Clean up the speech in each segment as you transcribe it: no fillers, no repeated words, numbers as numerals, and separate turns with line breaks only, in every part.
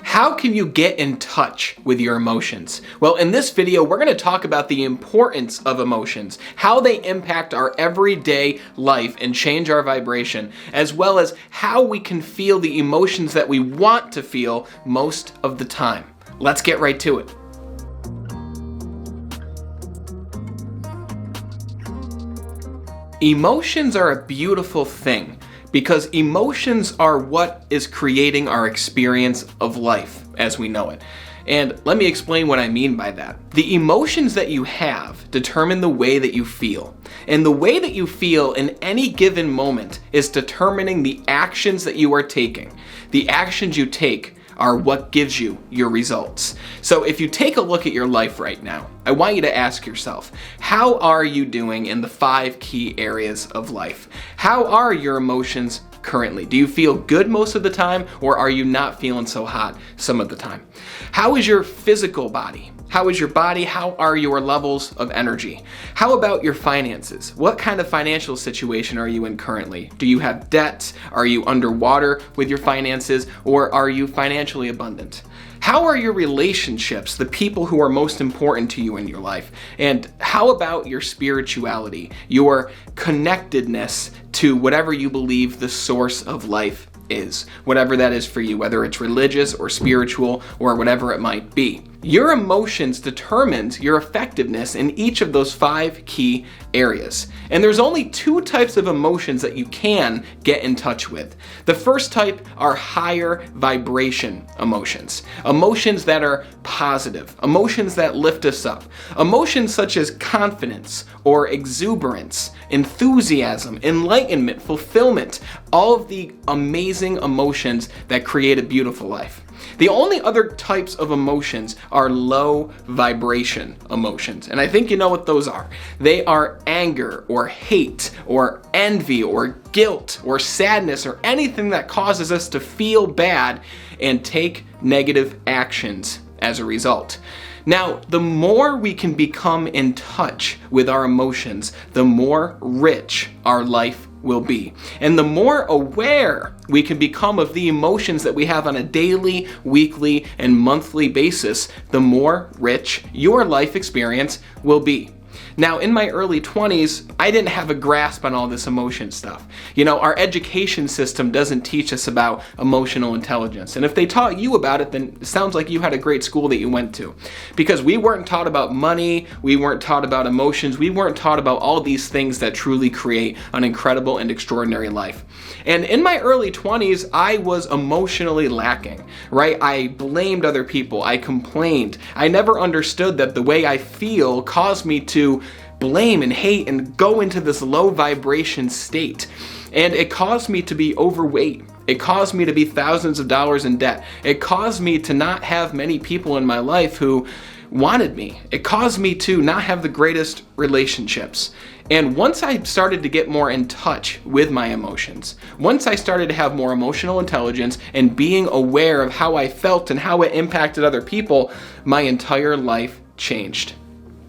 How can you get in touch with your emotions? Well, in this video, we're going to talk about the importance of emotions, how they impact our everyday life and change our vibration, as well as how we can feel the emotions that we want to feel most of the time. Let's get right to it. Emotions are a beautiful thing, because emotions are what is creating our experience of life as we know it. And let me explain what I mean by that. The emotions that you have determine the way that you feel. And the way that you feel in any given moment is determining the actions that you are taking. The actions you take are what gives you your results. So if you take a look at your life right now, I want you to ask yourself, how are you doing in the 5 key areas of life? How are your emotions currently? Do you feel good most of the time, or are you not feeling so hot some of the time? How is your physical body? How is your body? How are your levels of energy? How about your finances? What kind of financial situation are you in currently? Do you have debts? Are you underwater with your finances, or are you financially abundant? How are your relationships, the people who are most important to you in your life? And how about your spirituality, your connectedness to whatever you believe the source of life is, whatever that is for you, whether it's religious or spiritual or whatever it might be. Your emotions determines your effectiveness in each of those 5 key areas. And there's only 2 types of emotions that you can get in touch with. The first type are higher vibration emotions. Emotions that are positive, emotions that lift us up. Emotions such as confidence or exuberance, enthusiasm, enlightenment, fulfillment, all of the amazing emotions that create a beautiful life. The only other types of emotions are low vibration emotions, and I think you know what those are. They are anger or hate or envy or guilt or sadness or anything that causes us to feel bad and take negative actions as a result. Now, the more we can become in touch with our emotions, the more rich our life will be. And the more aware we can become of the emotions that we have on a daily, weekly, and monthly basis, the more rich your life experience will be. Now, in my early 20s, I didn't have a grasp on all this emotion stuff. You know, our education system doesn't teach us about emotional intelligence. And if they taught you about it, then it sounds like you had a great school that you went to. Because we weren't taught about money, we weren't taught about emotions, we weren't taught about all these things that truly create an incredible and extraordinary life. And in my early 20s, I was emotionally lacking, right? I blamed other people, I complained. I never understood that the way I feel caused me to blame and hate and go into this low vibration state. And it caused me to be overweight. It caused me to be thousands of dollars in debt. It caused me to not have many people in my life who wanted me. It caused me to not have the greatest relationships. And once I started to get more in touch with my emotions, once I started to have more emotional intelligence and being aware of how I felt and how it impacted other people, my entire life changed.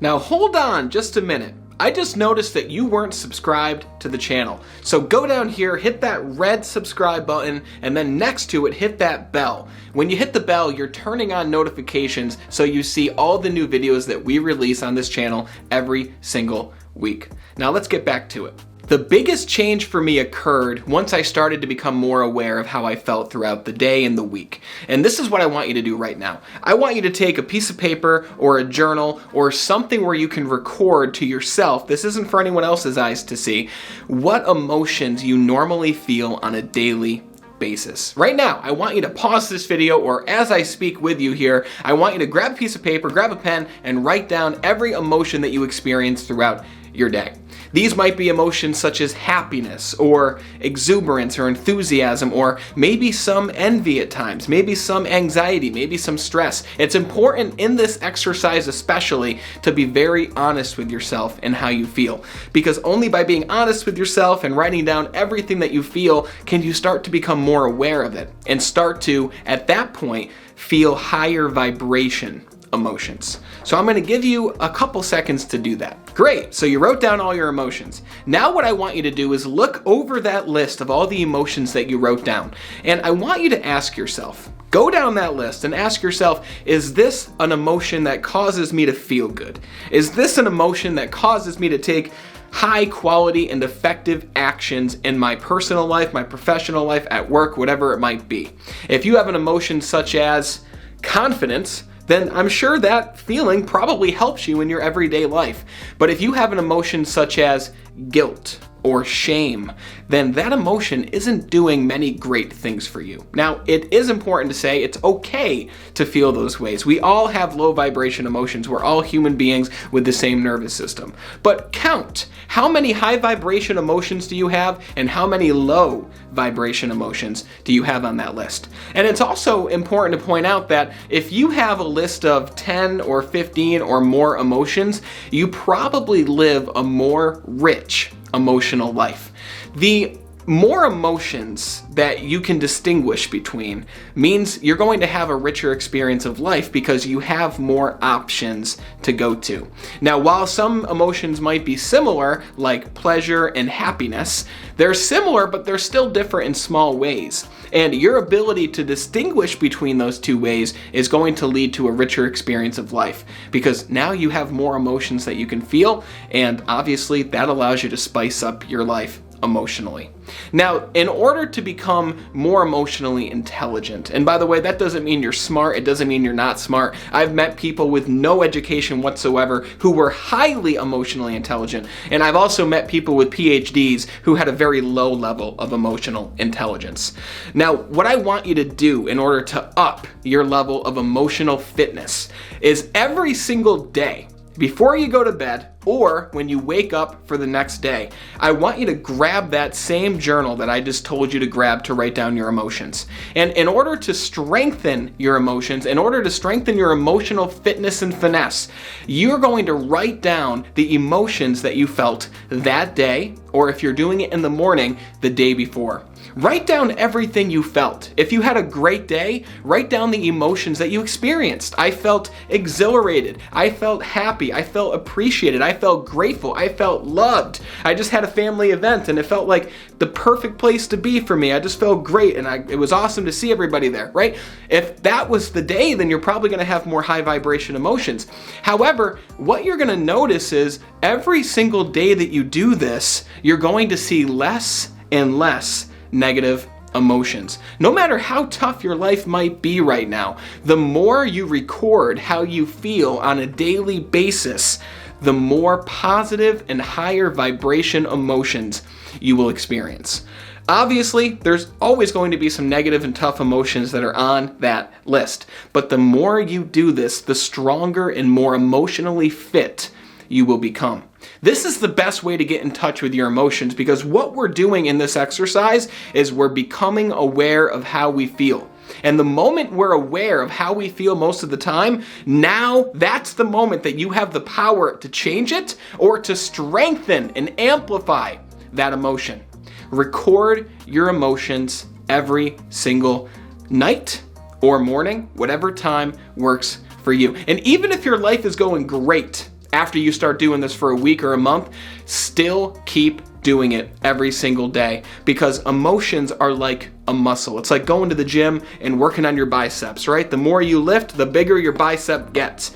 Now hold on just a minute. I just noticed that you weren't subscribed to the channel. So go down here, hit that red subscribe button, and then next to it, hit that bell. When you hit the bell, you're turning on notifications so you see all the new videos that we release on this channel every single week. Now let's get back to it. The biggest change for me occurred once I started to become more aware of how I felt throughout the day and the week. And this is what I want you to do right now. I want you to take a piece of paper or a journal or something where you can record to yourself, this isn't for anyone else's eyes to see, what emotions you normally feel on a daily basis. Right now, I want you to pause this video, or as I speak with you here, I want you to grab a piece of paper, grab a pen, and write down every emotion that you experience throughout your day. These might be emotions such as happiness or exuberance or enthusiasm, or maybe some envy at times, maybe some anxiety, maybe some stress. It's important in this exercise especially to be very honest with yourself and how you feel, because only by being honest with yourself and writing down everything that you feel can you start to become more aware of it and start to, at that point, feel higher vibration emotions. So I'm going to give you a couple seconds to do that. Great, so you wrote down all your emotions. Now what I want you to do is look over that list of all the emotions that you wrote down. And I want you to ask yourself, go down that list and ask yourself, is this an emotion that causes me to feel good? Is this an emotion that causes me to take high quality and effective actions in my personal life, my professional life, at work, whatever it might be? If you have an emotion such as confidence, then I'm sure that feeling probably helps you in your everyday life. But if you have an emotion such as guilt or shame, then that emotion isn't doing many great things for you. Now, it is important to say it's okay to feel those ways. We all have low vibration emotions. We're all human beings with the same nervous system. But count. How many high vibration emotions do you have, and how many low vibration emotions do you have on that list? And it's also important to point out that if you have a list of 10 or 15 or more emotions, you probably live a more rich emotional life. The more emotions that you can distinguish between means you're going to have a richer experience of life because you have more options to go to. Now, while some emotions might be similar, like pleasure and happiness, they're similar, but they're still different in small ways. And your ability to distinguish between those two ways is going to lead to a richer experience of life because now you have more emotions that you can feel, and obviously that allows you to spice up your life emotionally. Now, in order to become more emotionally intelligent, and by the way, that doesn't mean you're smart, it doesn't mean you're not smart. I've met people with no education whatsoever who were highly emotionally intelligent, and I've also met people with PhDs who had a very low level of emotional intelligence. Now, what I want you to do in order to up your level of emotional fitness is every single day, before you go to bed or when you wake up for the next day, I want you to grab that same journal that I just told you to grab to write down your emotions. And in order to strengthen your emotions, in order to strengthen your emotional fitness and finesse, you're going to write down the emotions that you felt that day, or if you're doing it in the morning, the day before. Write down everything you felt. If you had a great day, write down the emotions that you experienced. I felt exhilarated. I felt happy. I felt appreciated. I felt grateful. I felt loved. I just had a family event and it felt like the perfect place to be for me. I just felt great and it was awesome to see everybody there, right? If that was the day, then you're probably going to have more high vibration emotions. However, what you're going to notice is every single day that you do this, you're going to see less and less negative emotions. No matter how tough your life might be right now, the more you record how you feel on a daily basis, the more positive and higher vibration emotions you will experience. Obviously, there's always going to be some negative and tough emotions that are on that list, but the more you do this, the stronger and more emotionally fit you will become. This is the best way to get in touch with your emotions because what we're doing in this exercise is we're becoming aware of how we feel. And the moment we're aware of how we feel most of the time, now that's the moment that you have the power to change it or to strengthen and amplify that emotion. Record your emotions every single night or morning, whatever time works for you. And even if your life is going great, after you start doing this for a week or a month, still keep doing it every single day because emotions are like a muscle. It's like going to the gym and working on your biceps, right? The more you lift, the bigger your bicep gets.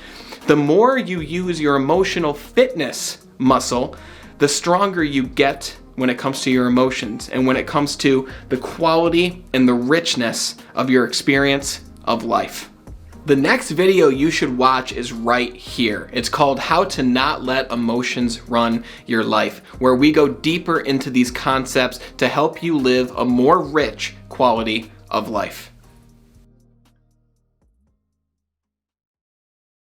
The more you use your emotional fitness muscle, the stronger you get when it comes to your emotions and when it comes to the quality and the richness of your experience of life. The next video you should watch is right here. It's called How to Not Let Emotions Run Your Life, where we go deeper into these concepts to help you live a more rich quality of life.